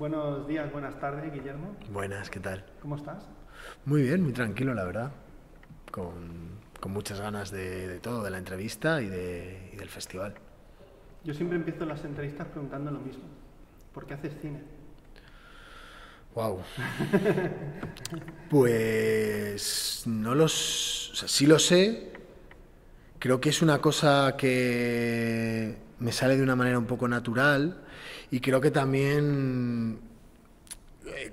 Buenos días, buenas tardes, Guillermo. Buenas, ¿qué tal? ¿Cómo estás? Muy bien, muy tranquilo, la verdad. Con muchas ganas de todo, de la entrevista y del festival. Yo siempre empiezo las entrevistas preguntando lo mismo. ¿Por qué haces cine? Wow. Pues no o sea, sí lo sé. Creo que es una cosa que me sale de una manera un poco natural y creo que también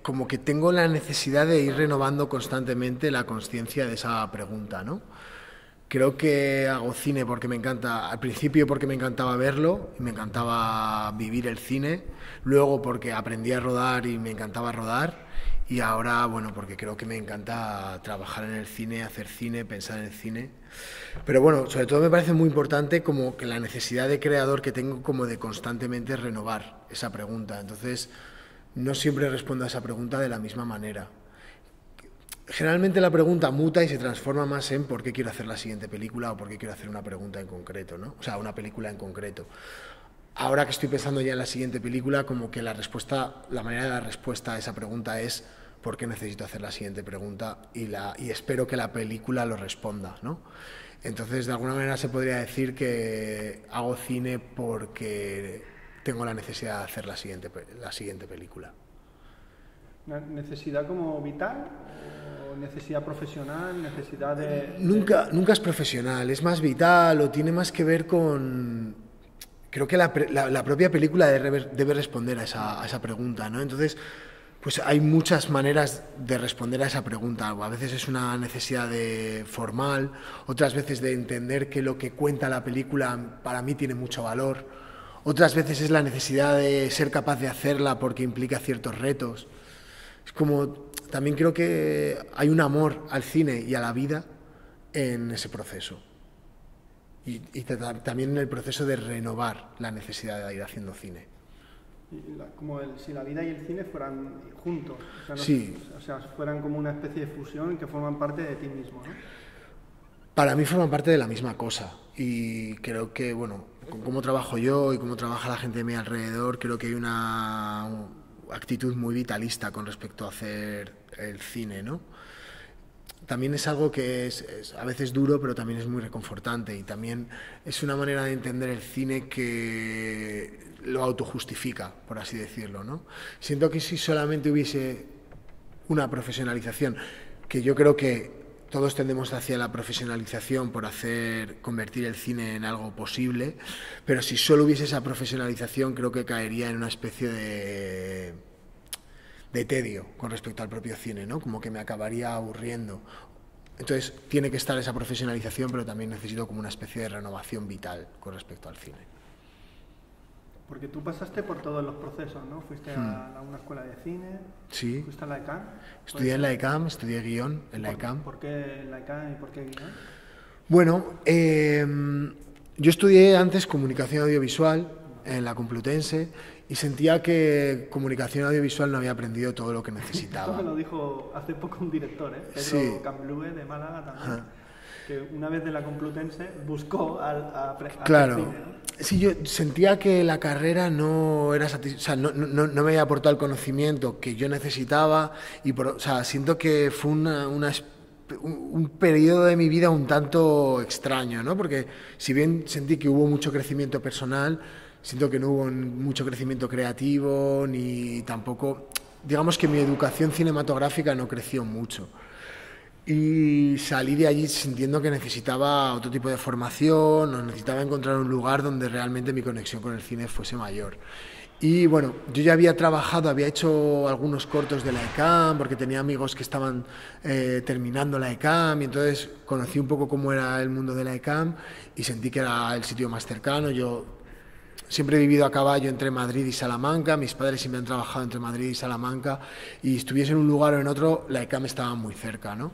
como que tengo la necesidad de ir renovando constantemente la consciencia de esa pregunta, ¿no? Creo que hago cine porque me encanta, al principio porque me encantaba verlo, y me encantaba vivir el cine, luego porque aprendí a rodar y me encantaba rodar, y ahora, bueno, porque creo que me encanta trabajar en el cine, hacer cine, pensar en el cine. Pero bueno, sobre todo me parece muy importante como que la necesidad de creador que tengo como de constantemente renovar esa pregunta. Entonces, no siempre respondo a esa pregunta de la misma manera. Generalmente la pregunta muta y se transforma más en por qué quiero hacer la siguiente película o por qué quiero hacer una pregunta en concreto, ¿no? O sea, una película en concreto. Ahora que estoy pensando ya en la siguiente película, como que la respuesta, la manera de la respuesta a esa pregunta es por qué necesito hacer la siguiente pregunta y espero que la película lo responda, ¿no? Entonces, de alguna manera se podría decir que hago cine porque tengo la necesidad de hacer la siguiente película. ¿Una necesidad como vital? ¿O necesidad profesional? ¿Necesidad Nunca es profesional, es más vital o tiene más que ver con... Creo que la propia película debe responder a esa pregunta, ¿no? Entonces, pues hay muchas maneras de responder a esa pregunta. A veces es una necesidad formal, otras veces de entender que lo que cuenta la película para mí tiene mucho valor, otras veces es la necesidad de ser capaz de hacerla porque implica ciertos retos. Es como, también creo que hay un amor al cine y a la vida en ese proceso. También en el proceso de renovar la necesidad de ir haciendo cine. Como si la vida y el cine fueran juntos, o sea, Sí. O sea, fueran como una especie de fusión que forman parte de ti mismo, ¿no? Para mí forman parte de la misma cosa y creo que, bueno, con cómo trabajo yo y cómo trabaja la gente de mi alrededor, creo que hay una actitud muy vitalista con respecto a hacer el cine, ¿no? También es algo que es a veces duro, pero también es muy reconfortante y también es una manera de entender el cine que lo autojustifica, por así decirlo, ¿no? Siento que si solamente hubiese una profesionalización, que yo creo que todos tendemos hacia la profesionalización por convertir el cine en algo posible, pero si solo hubiese esa profesionalización creo que caería en una especie de tedio con respecto al propio cine, ¿no? Como que me acabaría aburriendo. Entonces tiene que estar esa profesionalización, pero también necesito como una especie de renovación vital con respecto al cine. Porque tú pasaste por todos los procesos, ¿no? Fuiste a una escuela de cine, Sí. fuiste a la ECAM. Estudié en la ECAM, estudié guión en la ECAM. ¿Por qué la ECAM y por qué guión? Bueno, yo estudié antes comunicación audiovisual en la Complutense y sentía que comunicación audiovisual no había aprendido todo lo que necesitaba. Esto me lo dijo hace poco un director, Pedro Sí. Camblue de Málaga también, que una vez de la Complutense buscó a Claro. hacer cine, ¿no? Sí, yo sentía que la carrera no era o sea, no me había aportado el conocimiento que yo necesitaba y o sea, siento que fue un periodo de mi vida un tanto extraño, ¿no? Porque si bien sentí que hubo mucho crecimiento personal, siento que no hubo mucho crecimiento creativo ni tampoco, digamos que mi educación cinematográfica no creció mucho. Y salí de allí sintiendo que necesitaba otro tipo de formación, o necesitaba encontrar un lugar donde realmente mi conexión con el cine fuese mayor. Y bueno, yo ya había trabajado, había hecho algunos cortos de la ECAM, porque tenía amigos que estaban terminando la ECAM, y entonces conocí un poco cómo era el mundo de la ECAM y sentí que era el sitio más cercano. Yo siempre he vivido a caballo entre Madrid y Salamanca, mis padres siempre han trabajado entre Madrid y Salamanca y estuviese en un lugar o en otro, la ECAM estaba muy cerca, ¿no?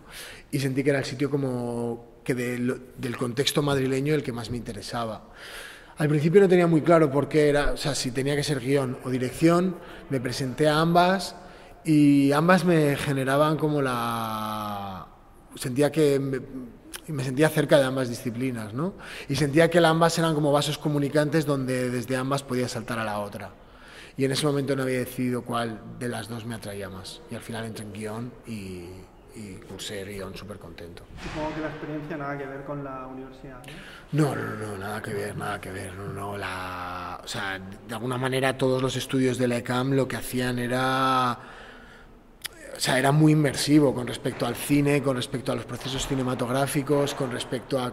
Y sentí que era el sitio como que del contexto madrileño el que más me interesaba. Al principio no tenía muy claro por qué era, o sea, si tenía que ser guión o dirección, me presenté a ambas y ambas me generaban como sentía que me sentía cerca de ambas disciplinas, ¿no? Y sentía que ambas eran como vasos comunicantes donde desde ambas podía saltar a la otra. Y en ese momento no había decidido cuál de las dos me atraía más. Y al final entré en guión y cursé guión súper contento. Supongo que la experiencia nada que ver con la universidad, ¿no? No, nada que ver. O sea, de alguna manera todos los estudios de la ECAM lo que hacían era... O sea, era muy inmersivo con respecto al cine, con respecto a los procesos cinematográficos, con respecto a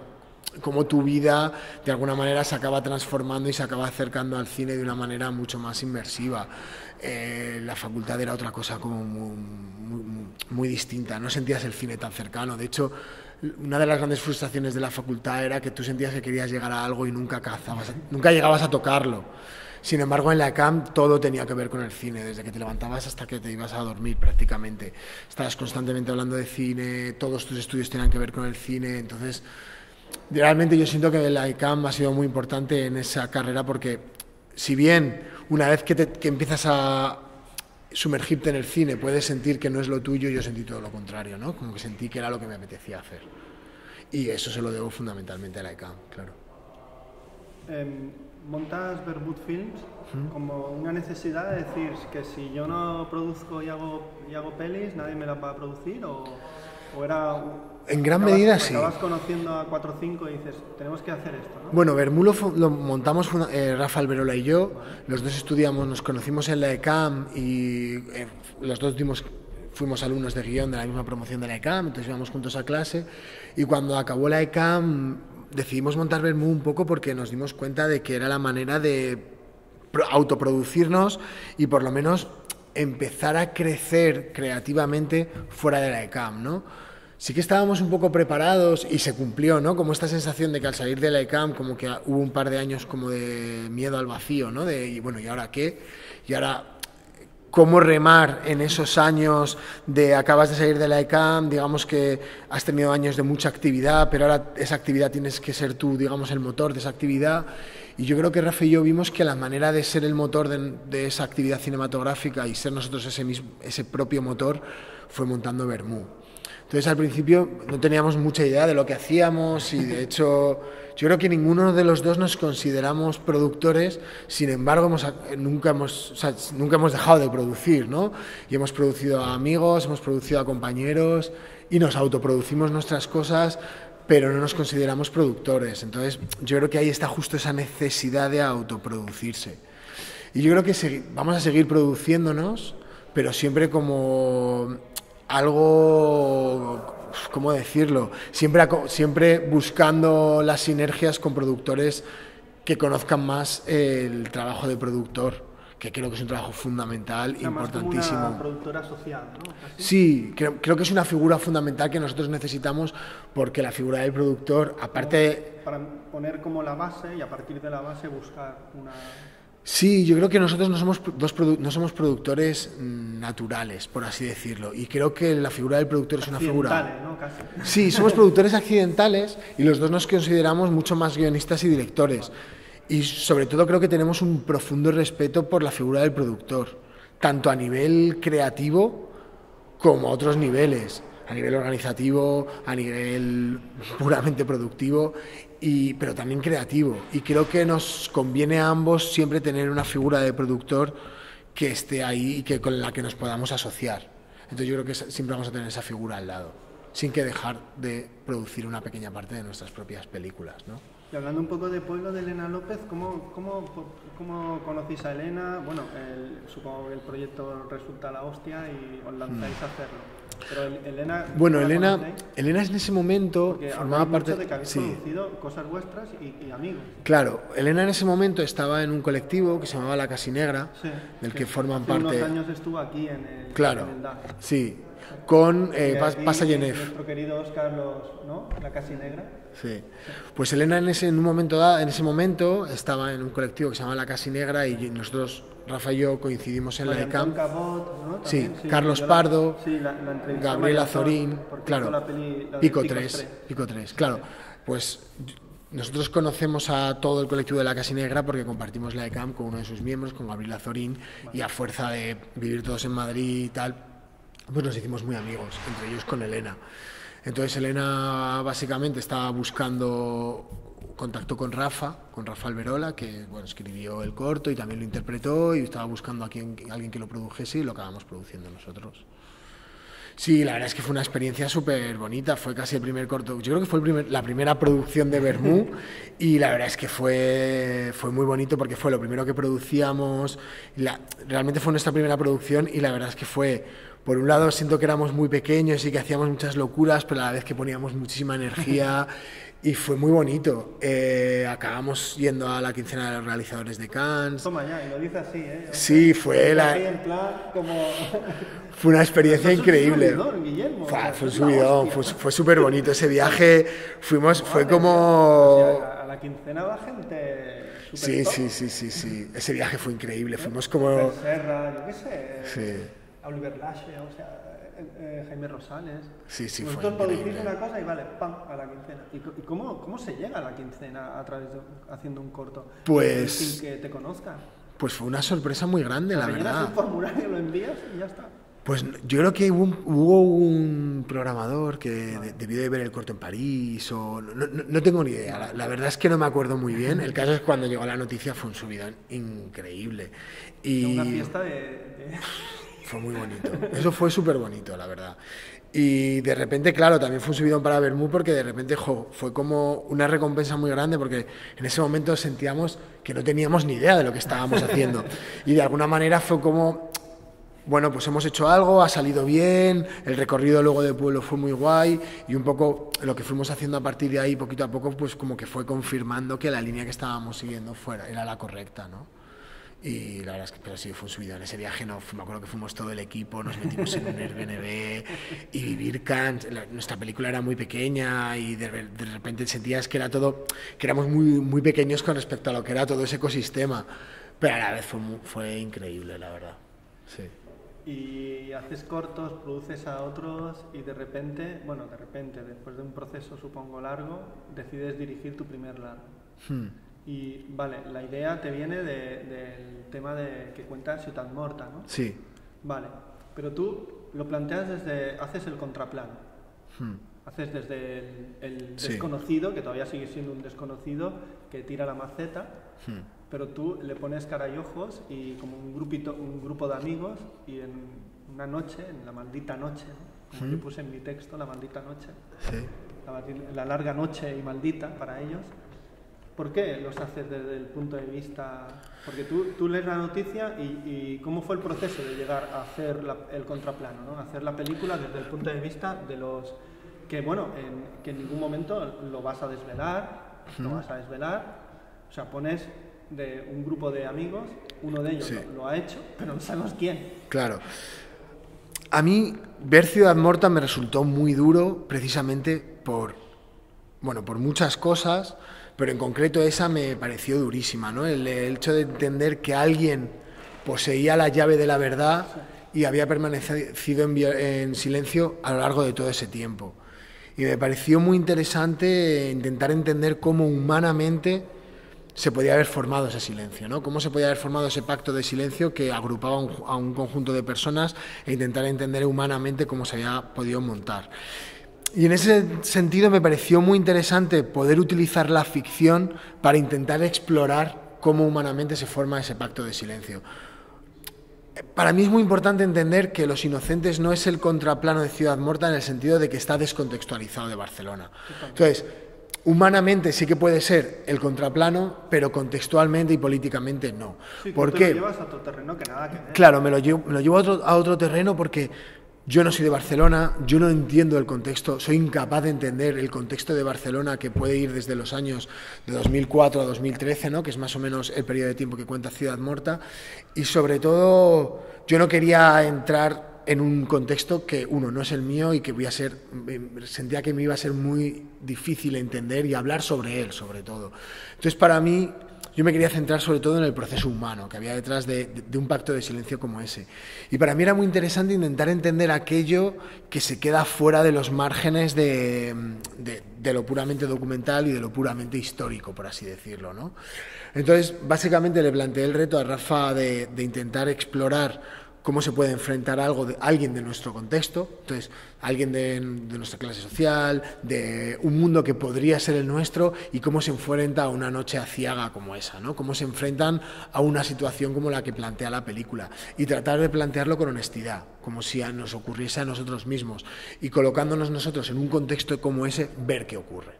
cómo tu vida de alguna manera se acaba transformando y se acaba acercando al cine de una manera mucho más inmersiva. La facultad era otra cosa como muy distinta, no sentías el cine tan cercano. De hecho, una de las grandes frustraciones de la facultad era que tú sentías que querías llegar a algo y nunca llegabas a tocarlo. Sin embargo, en la ECAM todo tenía que ver con el cine, desde que te levantabas hasta que te ibas a dormir prácticamente. Estabas constantemente hablando de cine, todos tus estudios tenían que ver con el cine, entonces realmente yo siento que la ECAM ha sido muy importante en esa carrera porque si bien una vez que empiezas a sumergirte en el cine puedes sentir que no es lo tuyo, yo sentí todo lo contrario, ¿no? Como que sentí que era lo que me apetecía hacer. Y eso se lo debo fundamentalmente a la ECAM, claro. Montas Vermouth Films como una necesidad de decir que si yo no produzco y hago pelis, nadie me las va a producir, o era... En gran medida sí. Acabas conociendo a 4 o 5 y dices, tenemos que hacer esto, ¿no? Bueno, Vermouth lo montamos Rafa Alberola y yo, vale. Los dos estudiamos, nos conocimos en la ECAM y los dos fuimos alumnos de guión de la misma promoción de la ECAM, entonces íbamos juntos a clase y cuando acabó la ECAM decidimos montar Vermouth un poco porque nos dimos cuenta de que era la manera de autoproducirnos y por lo menos empezar a crecer creativamente fuera de la ECAM, ¿no? Sí que estábamos un poco preparados y se cumplió, ¿no? Como esta sensación de que al salir de la ECAM como que hubo un par de años como de miedo al vacío, ¿no? Y bueno, ¿y ahora qué? Y ahora... ¿Cómo remar en esos años de acabas de salir de la ECAM? Digamos que has tenido años de mucha actividad, pero ahora esa actividad tienes que ser tú, digamos, el motor de esa actividad. Y yo creo que Rafa y yo vimos que la manera de ser el motor de esa actividad cinematográfica y ser nosotros ese propio motor fue montando Vermouth. Entonces al principio no teníamos mucha idea de lo que hacíamos y de hecho yo creo que ninguno de los dos nos consideramos productores, sin embargo nunca hemos dejado de producir, ¿no? Y hemos producido a amigos, hemos producido a compañeros y nos autoproducimos nuestras cosas, pero no nos consideramos productores. Entonces yo creo que ahí está justo esa necesidad de autoproducirse. Y yo creo que vamos a seguir produciéndonos, pero siempre como... algo, ¿cómo decirlo? Siempre buscando las sinergias con productores que conozcan más el trabajo de productor, que creo que es un trabajo fundamental, importantísimo. Como una productora social, ¿no? ¿Así? Sí, creo que es una figura fundamental que nosotros necesitamos porque la figura del productor, aparte... Para poner como la base y a partir de la base buscar una... Sí, yo creo que nosotros no somos productores naturales, por así decirlo, y creo que la figura del productor es una figura... ¿no? Casi. Sí, somos productores accidentales y los dos nos consideramos mucho más guionistas y directores. Y sobre todo creo que tenemos un profundo respeto por la figura del productor, tanto a nivel creativo como a otros niveles, a nivel organizativo, a nivel puramente productivo, pero también creativo. Y creo que nos conviene a ambos siempre tener una figura de productor que esté ahí y con la que nos podamos asociar. Entonces yo creo que siempre vamos a tener esa figura al lado, sin que dejar de producir una pequeña parte de nuestras propias películas, ¿no? Y hablando un poco de Pueblo de Elena López, ¿cómo conocéis a Elena? Bueno, supongo que el proyecto resulta la hostia y os lanzáis a hacerlo. Pero Elena... Bueno, Elena en ese momento formaba parte de que habéis producido cosas vuestras y amigos. Claro, Elena en ese momento estaba en un colectivo que se llamaba La Casi Negra, sí, del que forman parte... Hace unos años estuvo aquí en el... Claro, en el DAF. Sí, con Pasa Yenef. Nuestro querido Oscar, ¿no? La Casi Negra. Sí. Pues Elena en ese momento estaba en un colectivo que se llamaba La Casi Negra y nosotros, Rafa y yo, coincidimos en la ECAM. Cabot, ¿no? Sí, Carlos Pardo, Gabriela Zorín, claro, Pico 3, claro. Pues nosotros conocemos a todo el colectivo de La Casi Negra porque compartimos la ECAM con uno de sus miembros, con Gabriela Zorín, y a fuerza de vivir todos en Madrid y tal, pues nos hicimos muy amigos, entre ellos con Elena. Entonces Elena básicamente estaba buscando contactó con Rafa Alberola, que bueno, escribió el corto y también lo interpretó, y estaba buscando a alguien que lo produjese, y lo acabamos produciendo nosotros. Sí, la verdad es que fue una experiencia súper bonita, fue casi el primer corto, yo creo que fue la primera producción de Vermú, y la verdad es que fue muy bonito porque fue lo primero que producíamos, realmente fue nuestra primera producción, y la verdad es que fue, por un lado siento que éramos muy pequeños y que hacíamos muchas locuras, pero a la vez que poníamos muchísima energía, y fue muy bonito. Acabamos yendo a la quincena de los realizadores de Cannes. Toma ya, y lo dice así, ¿eh? Sí, fue en plan como... Fue una experiencia increíble. Guillermo, fue un subidón, fue súper bonito ese viaje. Fue como... O sea, a la quincena va gente... Sí. Ese viaje fue increíble. Fuimos como... Serra, yo qué sé. Sí. Oliver Lache, o sea... Jaime Rosales. Sí, Nosotros producís una cosa y vale, ¡pam!, a la quincena. ¿Y cómo se llega a la quincena a través de haciendo un corto? Pues... Sin que te conozcan. Pues fue una sorpresa muy grande, la verdad. Rellenas un formulario, lo envías y ya está. Pues yo creo que hubo un programador que debió de ver el corto en París, o no tengo ni idea. La verdad es que no me acuerdo muy bien. El caso es que cuando llegó la noticia fue un subidón increíble. Y... Una fiesta de... Fue muy bonito. Eso fue súper bonito, la verdad. Y de repente, claro, también fue un subidón para Vermú, porque de repente fue como una recompensa muy grande, porque en ese momento sentíamos que no teníamos ni idea de lo que estábamos haciendo. Y de alguna manera fue como, bueno, pues hemos hecho algo, ha salido bien, el recorrido luego de pueblo fue muy guay, y un poco lo que fuimos haciendo a partir de ahí, poquito a poco, pues como que fue confirmando que la línea que estábamos siguiendo era la correcta, ¿no? Y la verdad es que, pero sí, fue un subidón. En ese viaje me acuerdo que fuimos todo el equipo, nos metimos en un Airbnb y vivir Cannes. Nuestra película era muy pequeña y de repente sentías que era todo, que éramos muy pequeños con respecto a lo que era todo ese ecosistema, pero a la vez fue increíble, la verdad. Sí. Y haces cortos, produces a otros y de repente, después de un proceso supongo largo, decides dirigir tu primer largo. Y vale, la idea te viene del tema de que cuenta Ciutat Morta, ¿no? Sí. Vale, pero tú lo planteas haces el contraplano. Haces desde el desconocido, que todavía sigue siendo un desconocido, que tira la maceta, pero tú le pones cara y ojos y como un grupo de amigos, y en una noche, en la maldita noche, ¿no? Como yo puse en mi texto, la maldita noche, la larga noche y maldita para ellos. ¿Por qué los haces desde el punto de vista...? Porque tú lees la noticia y ¿cómo fue el proceso de llegar a hacer el contraplano, ¿no? Hacer la película desde el punto de vista de los... que bueno, que en ningún momento lo vas a desvelar, o sea, pones de un grupo de amigos, uno de ellos lo ha hecho, pero no sabemos quién. Claro. A mí ver Ciutat Morta me resultó muy duro precisamente por muchas cosas, pero en concreto esa me pareció durísima, ¿no? El hecho de entender que alguien poseía la llave de la verdad y había permanecido en silencio a lo largo de todo ese tiempo. Y me pareció muy interesante intentar entender cómo humanamente se podía haber formado ese silencio, ¿no? Cómo se podía haber formado ese pacto de silencio que agrupaba a un conjunto de personas, e intentar entender humanamente cómo se había podido montar. Y en ese sentido me pareció muy interesante poder utilizar la ficción para intentar explorar cómo humanamente se forma ese pacto de silencio. Para mí es muy importante entender que Los Inocentes no es el contraplano de Ciutat Morta, en el sentido de que está descontextualizado de Barcelona. Entonces, humanamente sí que puede ser el contraplano, pero contextualmente y políticamente no. Sí, ¿Por qué? Tú lo llevas a otro terreno que nada que ver. Claro, me lo llevo a otro terreno porque yo no soy de Barcelona, yo no entiendo el contexto, soy incapaz de entender el contexto de Barcelona, que puede ir desde los años de 2004 a 2013, ¿no? Que es más o menos el periodo de tiempo que cuenta Ciutat Morta, y sobre todo yo no quería entrar en un contexto que, no es el mío, y que sentía que me iba a ser muy difícil entender y hablar sobre él, sobre todo. Entonces, para mí, yo me quería centrar sobre todo en el proceso humano que había detrás de un pacto de silencio como ese. Y para mí era muy interesante intentar entender aquello que se queda fuera de los márgenes de lo puramente documental y de lo puramente histórico, por así decirlo, ¿no? Entonces, básicamente le planteé el reto a Rafa de intentar explorar cómo se puede enfrentar alguien de nuestro contexto, entonces alguien de nuestra clase social, de un mundo que podría ser el nuestro, y cómo se enfrenta a una noche aciaga como esa, ¿no? Cómo se enfrentan a una situación como la que plantea la película, y tratar de plantearlo con honestidad, como si nos ocurriese a nosotros mismos, y colocándonos nosotros en un contexto como ese, ver qué ocurre.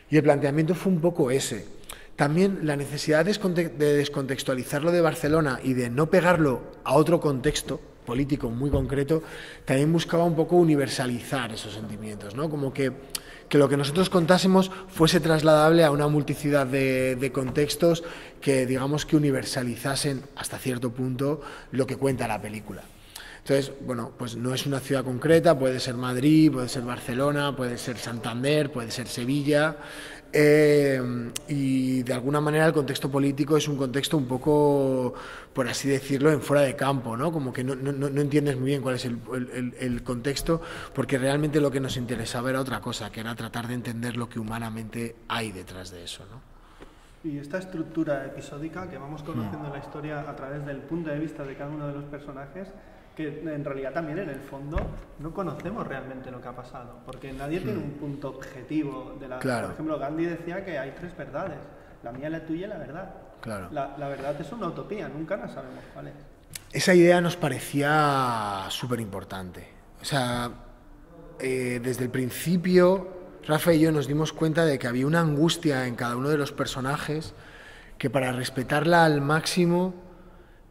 Y el planteamiento fue un poco ese. También la necesidad de descontextualizarlo de Barcelona y de no pegarlo a otro contexto político muy concreto, también buscaba un poco universalizar esos sentimientos, ¿no? Como que lo que nosotros contásemos fuese trasladable a una multiplicidad de contextos que, digamos, que universalizasen hasta cierto punto lo que cuenta la película. Entonces, bueno, pues no es una ciudad concreta, puede ser Madrid, puede ser Barcelona, puede ser Santander, puede ser Sevilla, y de alguna manera el contexto político es un contexto un poco, por así decirlo, en fuera de campo, ¿no? Como que no entiendes muy bien cuál es el contexto, porque realmente lo que nos interesaba era otra cosa, que era tratar de entender lo que humanamente hay detrás de eso, ¿no? Y esta estructura episódica que vamos conociendo la historia a través del punto de vista de cada uno de los personajes, que en realidad también en el fondo no conocemos realmente lo que ha pasado, porque nadie tiene un punto objetivo de la... Claro. Por ejemplo, Gandhi decía que hay 3 verdades, la mía, la tuya y la verdad. Claro. La verdad es una utopía, nunca la sabemos cuál es. Esa idea nos parecía súper importante. O sea, desde el principio, Rafa y yo nos dimos cuenta de que había una angustia en cada uno de los personajes que, para respetarla al máximo,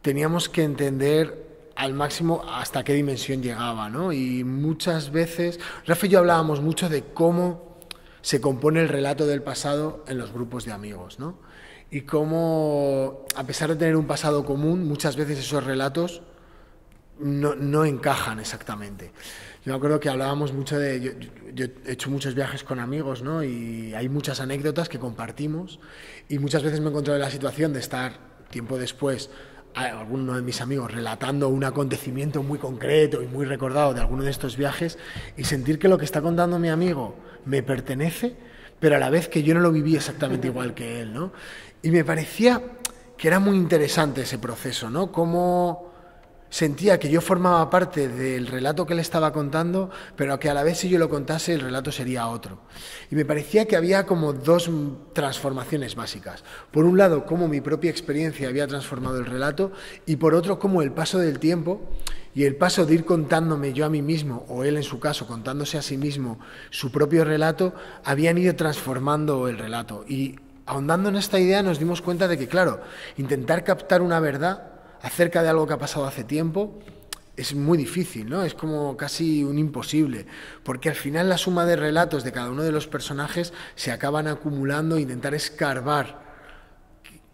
teníamos que entender al máximo hasta qué dimensión llegaba, ¿no? Y muchas veces, Rafa y yo hablábamos mucho de cómo se compone el relato del pasado en los grupos de amigos, ¿no? Y cómo, a pesar de tener un pasado común, muchas veces esos relatos no encajan exactamente. Yo me acuerdo que hablábamos mucho de... Yo he hecho muchos viajes con amigos, ¿no? Y hay muchas anécdotas que compartimos, y muchas veces me he encontrado en la situación de estar tiempo después a alguno de mis amigos relatando un acontecimiento muy concreto y muy recordado de alguno de estos viajes, y sentir que lo que está contando mi amigo me pertenece, pero a la vez que yo no lo viví exactamente igual que él, ¿no? Y me parecía que era muy interesante ese proceso, ¿no? Cómo sentía que yo formaba parte del relato que él estaba contando, pero que a la vez, si yo lo contase, el relato sería otro. Y me parecía que había como 2 transformaciones básicas. Por un lado, cómo mi propia experiencia había transformado el relato, y por otro, cómo el paso del tiempo y el paso de ir contándome yo a mí mismo, o él en su caso contándose a sí mismo su propio relato, habían ido transformando el relato. Y ahondando en esta idea nos dimos cuenta de que, claro, intentar captar una verdad acerca de algo que ha pasado hace tiempo es muy difícil, ¿no? Es como casi un imposible, porque al final la suma de relatos de cada uno de los personajes se acaban acumulando, e intentar escarbar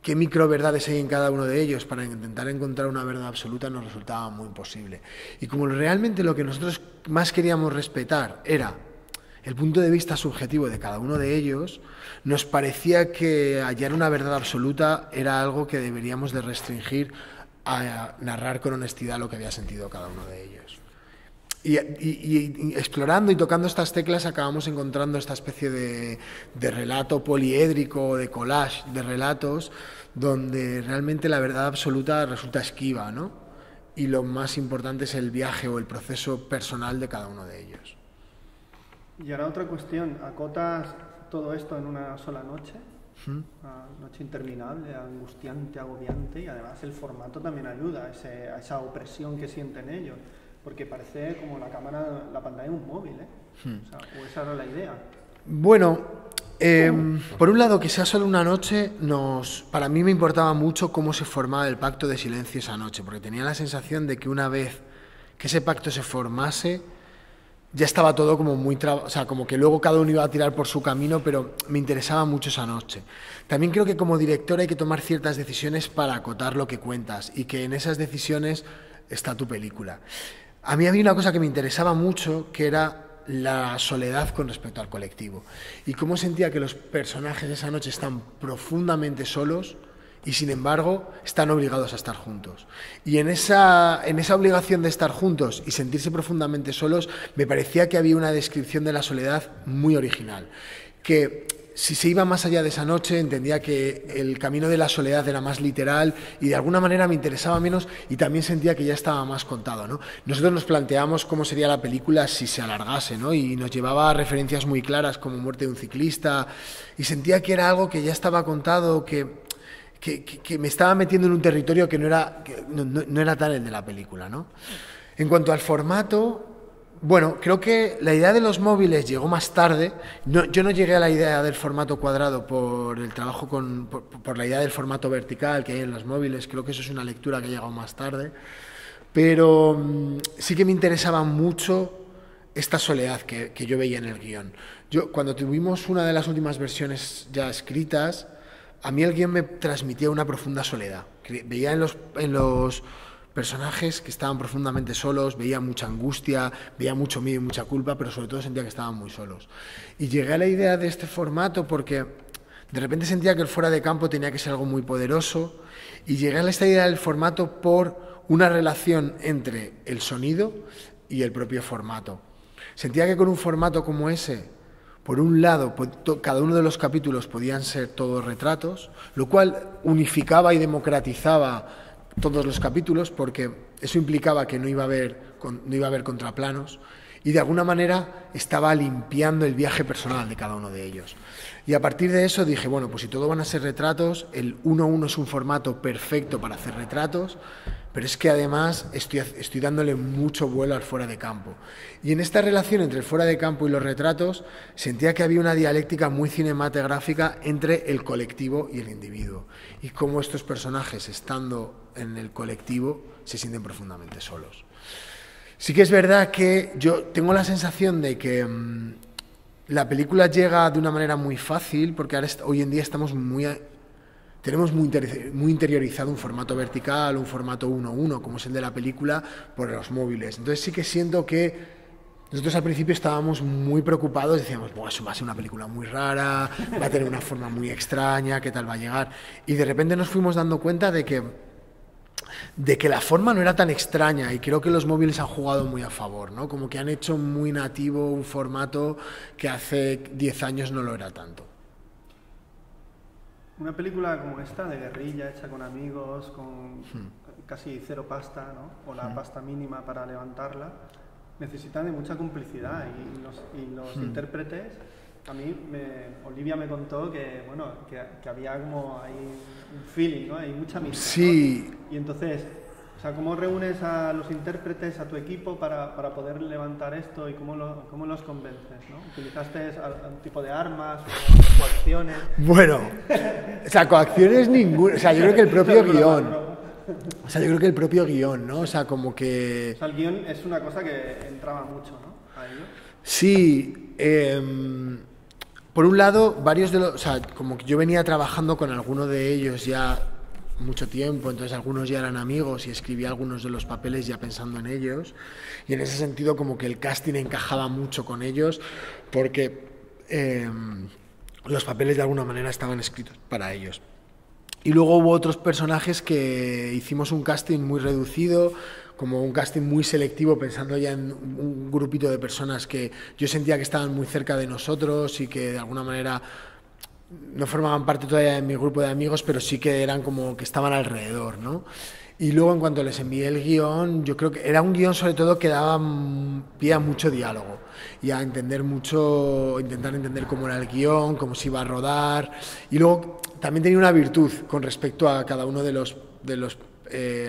qué microverdades hay en cada uno de ellos para intentar encontrar una verdad absoluta nos resultaba muy imposible. Y como realmente lo que nosotros más queríamos respetar era el punto de vista subjetivo de cada uno de ellos, nos parecía que hallar una verdad absoluta era algo que deberíamos de restringir a narrar con honestidad lo que había sentido cada uno de ellos. Y explorando y tocando estas teclas acabamos encontrando esta especie de relato poliédrico, de collage de relatos, donde realmente la verdad absoluta resulta esquiva, ¿no? Y lo más importante es el viaje o el proceso personal de cada uno de ellos. Y ahora otra cuestión, ¿acotas todo esto en una sola noche? Una noche interminable, angustiante, agobiante, y además el formato también ayuda a esa opresión que sienten ellos, porque parece como la pantalla de un móvil, O sea, o esa era la idea. Bueno, por un lado, que sea solo una noche, para mí me importaba mucho cómo se formaba el pacto de silencio esa noche, porque tenía la sensación de que una vez que ese pacto se formase, ya estaba todo como muy... O sea, como que luego cada uno iba a tirar por su camino, pero me interesaba mucho esa noche. También creo que como director hay que tomar ciertas decisiones para acotar lo que cuentas, y que en esas decisiones está tu película. A mí había una cosa que me interesaba mucho, que era la soledad con respecto al colectivo. Y cómo sentía que los personajes de esa noche están profundamente solos, y sin embargo están obligados a estar juntos. Y en esa obligación de estar juntos y sentirse profundamente solos, me parecía que había una descripción de la soledad muy original, que si se iba más allá de esa noche, entendía que el camino de la soledad era más literal y de alguna manera me interesaba menos y también sentía que ya estaba más contado, ¿no? Nosotros nos planteamos cómo sería la película si se alargase, ¿no? Y nos llevaba a referencias muy claras como muerte de un ciclista y sentía que era algo que ya estaba contado, que me estaba metiendo en un territorio que no era tal el de la película, ¿no? En cuanto al formato, bueno, creo que la idea de los móviles llegó más tarde. Yo no llegué a la idea del formato cuadrado por el trabajo por la idea del formato vertical que hay en los móviles. Creo que eso es una lectura que ha llegado más tarde. Pero sí que me interesaba mucho esta soledad que yo veía en el guión. Cuando tuvimos una de las últimas versiones ya escritas, a mí el guión me transmitía una profunda soledad. Veía en los personajes que estaban profundamente solos, veía mucha angustia, veía mucho miedo y mucha culpa, pero sobre todo sentía que estaban muy solos. Y llegué a la idea de este formato porque de repente sentía que el fuera de campo tenía que ser algo muy poderoso y llegué a esta idea del formato por una relación entre el sonido y el propio formato. Sentía que con un formato como ese, por un lado, cada uno de los capítulos podían ser todos retratos, lo cual unificaba y democratizaba todos los capítulos, porque eso implicaba que no iba a haber contraplanos y de alguna manera estaba limpiando el viaje personal de cada uno de ellos. Y a partir de eso dije, bueno, pues si todo van a ser retratos, el 1:1 es un formato perfecto para hacer retratos, pero es que además estoy dándole mucho vuelo al fuera de campo. Y en esta relación entre el fuera de campo y los retratos sentía que había una dialéctica muy cinematográfica entre el colectivo y el individuo. Y cómo estos personajes, estando en el colectivo, se sienten profundamente solos. Sí que es verdad que yo tengo la sensación de que la película llega de una manera muy fácil, porque hoy en día tenemos muy interiorizado un formato vertical, un formato 1:1, como es el de la película, por los móviles. Entonces sí que siento que nosotros al principio estábamos muy preocupados, decíamos, eso va a ser una película muy rara, va a tener una forma muy extraña, ¿qué tal va a llegar? Y de repente nos fuimos dando cuenta de que la forma no era tan extraña y creo que los móviles han jugado muy a favor, ¿no? Como que han hecho muy nativo un formato que hace 10 años no lo era tanto. Una película como esta, de guerrilla, hecha con amigos, con casi cero pasta, ¿no? O la pasta mínima para levantarla, necesita de mucha complicidad y los intérpretes, a mí, Olivia me contó que había como ahí un feeling, ¿no? Hay mucha amistad. Sí. ¿No? Y entonces, o sea, ¿cómo reúnes a los intérpretes, a tu equipo para poder levantar esto y cómo los convences, ¿no? ¿Utilizaste algún tipo de armas o coacciones? Bueno, o sea, coacciones ninguna. O sea, yo creo que el propio guión. O sea, yo creo que el propio guión, ¿no? O sea, como que... O sea, el guión es una cosa que entraba mucho, ¿no? A ello. Sí. Por un lado, o sea, como que yo venía trabajando con alguno de ellos ya mucho tiempo, entonces algunos ya eran amigos y escribía algunos de los papeles ya pensando en ellos, y en ese sentido como que el casting encajaba mucho con ellos porque los papeles de alguna manera estaban escritos para ellos. Y luego hubo otros personajes que hicimos un casting muy reducido, como un casting muy selectivo, pensando ya en un grupito de personas que yo sentía que estaban muy cerca de nosotros y que de alguna manera no formaban parte todavía de mi grupo de amigos, pero sí que eran como que estaban alrededor, ¿no? Y luego en cuanto les envié el guión, yo creo que era un guión sobre todo que daba pie a mucho diálogo y a intentar entender cómo era el guión, cómo se iba a rodar, y luego también tenía una virtud con respecto a cada uno de los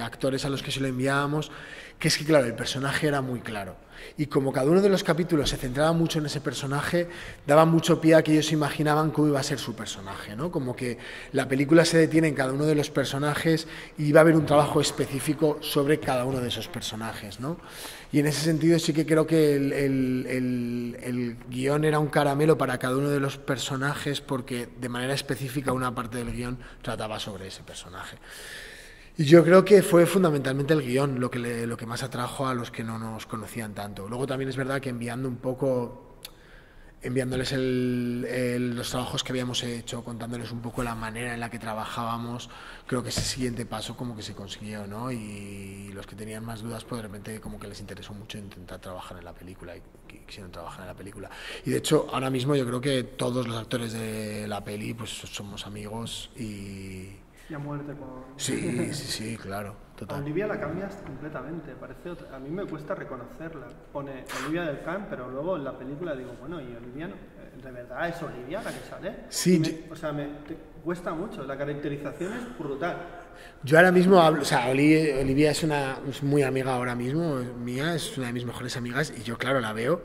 actores a los que se lo enviábamos, que es que claro, el personaje era muy claro y como cada uno de los capítulos se centraba mucho en ese personaje, daba mucho pie a que ellos imaginaban cómo iba a ser su personaje, ¿no? Como que la película se detiene en cada uno de los personajes y va a haber un trabajo específico sobre cada uno de esos personajes, ¿no? Y en ese sentido sí que creo que el guión era un caramelo para cada uno de los personajes porque de manera específica una parte del guión trataba sobre ese personaje. Y yo creo que fue fundamentalmente el guión lo que más atrajo a los que no nos conocían tanto. Luego también es verdad que enviando un poco enviándoles los trabajos que habíamos hecho, contándoles un poco la manera en la que trabajábamos. Creo que ese siguiente paso como que se consiguió, ¿no? Y los que tenían más dudas, pues de repente como que les interesó mucho intentar trabajar en la película y quisieron trabajar en la película. Y de hecho, ahora mismo yo creo que todos los actores de la peli pues somos amigos y... Y a muerte con... Sí, claro, total. A Olivia la cambias completamente, parece otra... A mí me cuesta reconocerla. Pone Olivia del Camp, pero luego en la película digo, bueno, ¿y Olivia no? ¿De verdad es Olivia la que sale? Sí, o sea, te cuesta mucho, la caracterización es brutal. Yo ahora mismo hablo, o sea, Olivia es muy amiga ahora mismo, mía, es una de mis mejores amigas y yo, claro, la veo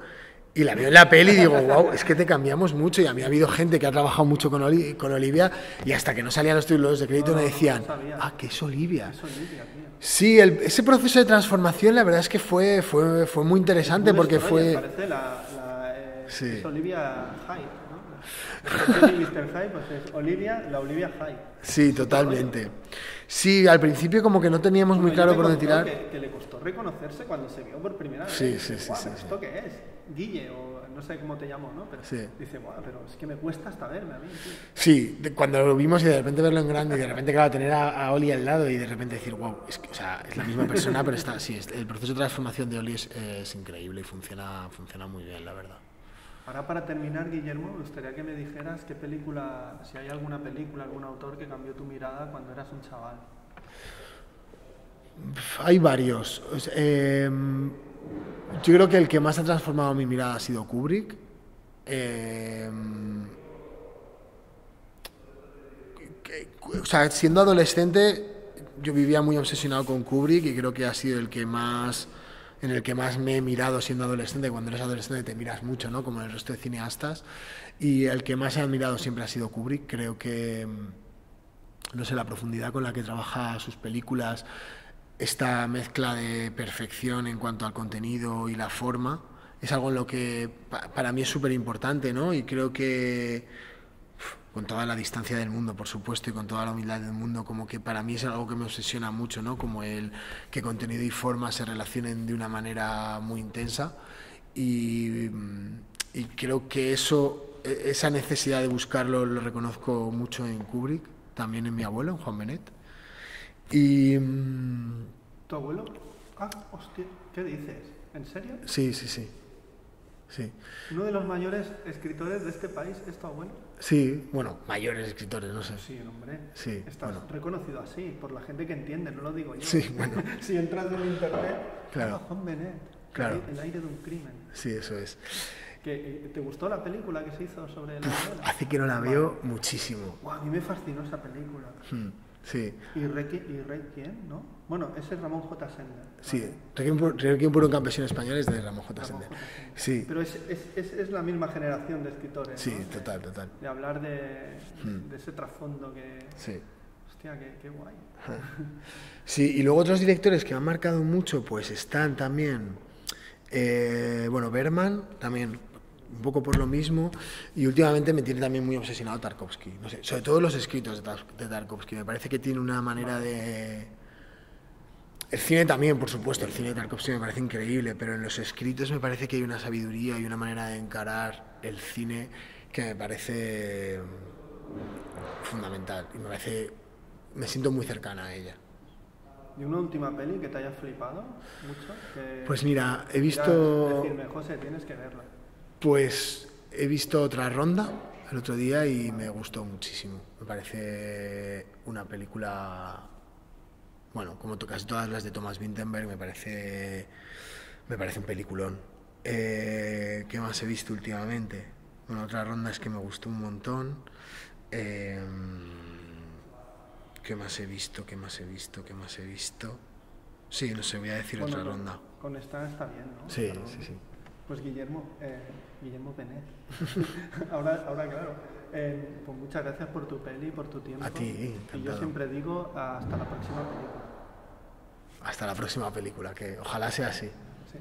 en la peli y digo, wow, es que te cambiamos mucho. Y a mí ha habido gente que ha trabajado mucho con Olivia y hasta que no salían los títulos de crédito me decían, que es Olivia. Es Olivia, tío. Sí, ese proceso de transformación la verdad es que fue muy interesante porque fue... Parece sí. Es Olivia Hyde, ¿no? Mr. Hyde, pues es Olivia, la Olivia Hyde. Sí, totalmente. Sí, al principio como que no teníamos muy claro por dónde tirar. Que le costó reconocerse cuando se vio por primera vez. Sí. ¿Esto qué es? Guille, o no sé cómo te llamo, ¿no? Pero sí. Dice, pero es que me cuesta hasta verme a mí, tío. Sí, cuando lo vimos y de repente verlo en grande y de repente, claro, tener a Oli al lado y de repente decir, wow, es la misma persona, pero el proceso de transformación de Oli es increíble y funciona muy bien, la verdad. Ahora, para terminar, Guillermo, me gustaría que me dijeras qué película, si hay alguna película, algún autor que cambió tu mirada cuando eras un chaval. Hay varios. Yo creo que el que más ha transformado mi mirada ha sido Kubrick. Siendo adolescente, yo vivía muy obsesionado con Kubrick y creo que ha sido en el que más me he mirado siendo adolescente. Cuando eres adolescente te miras mucho, ¿no? Como el resto de cineastas. Y el que más he admirado siempre ha sido Kubrick. Creo que, no sé, la profundidad con la que trabaja sus películas, esta mezcla de perfección en cuanto al contenido y la forma, es algo en lo que para mí es súper importante, ¿no? Y creo que con toda la distancia del mundo, por supuesto, y con toda la humildad del mundo, como que para mí es algo que me obsesiona mucho, ¿no? Como que contenido y forma se relacionen de una manera muy intensa y creo que esa necesidad de buscarlo lo reconozco mucho en Kubrick, también en mi abuelo, en Juan Benet. Y... ¿Tu abuelo? Hostia, ¿qué dices? ¿En serio? Sí. ¿Uno de los mayores escritores de este país es tu abuelo? Sí, bueno, mayores escritores, no sé. Sí, hombre. Sí, Estás reconocido así, por la gente que entiende, no lo digo yo. Sí, bueno. Si entras en internet, claro. Juan Benet, claro. El aire de un crimen. Sí, eso es. ¿Te gustó la película que se hizo sobre la novela? Hace que no la veo muchísimo. A mí me fascinó esa película. Sí. ¿Y Requiem, no? Bueno, ese es Ramón J. Sender. Sí, Requiem por un campesino español es de Ramón J. Sender. Sí. Pero es la misma generación de escritores, sí, ¿no? Total. De hablar de ese trasfondo que... Sí. Hostia, qué guay. Sí, y luego otros directores que me han marcado mucho, pues están también... Bergman, también un poco por lo mismo, y últimamente me tiene también muy obsesionado Tarkovsky, no sé, sobre todo los escritos de Tarkovsky, me parece que tiene una manera de... El cine también, por supuesto, el cine de Tarkovsky me parece increíble, pero en los escritos me parece que hay una sabiduría y una manera de encarar el cine que me parece fundamental, y me siento muy cercana a ella. ¿Y una última peli que te haya flipado mucho? Pues mira, he visto... Decirme, José, tienes que verla. Pues he visto Otra Ronda el otro día y me gustó muchísimo. Me parece una película, bueno, como casi todas las de Thomas Vinterberg, me parece un peliculón. ¿Qué más he visto últimamente? Bueno, Otra Ronda es que me gustó un montón. ¿Qué más he visto? Sí, no sé, voy a decir Otra Ronda. Con esta está bien, ¿no? Sí. Pues Guillermo Benet. ahora claro. Pues muchas gracias por tu peli, por tu tiempo. A ti, encantado. Y yo siempre digo hasta la próxima película. Hasta la próxima película, que ojalá sea así. Sí.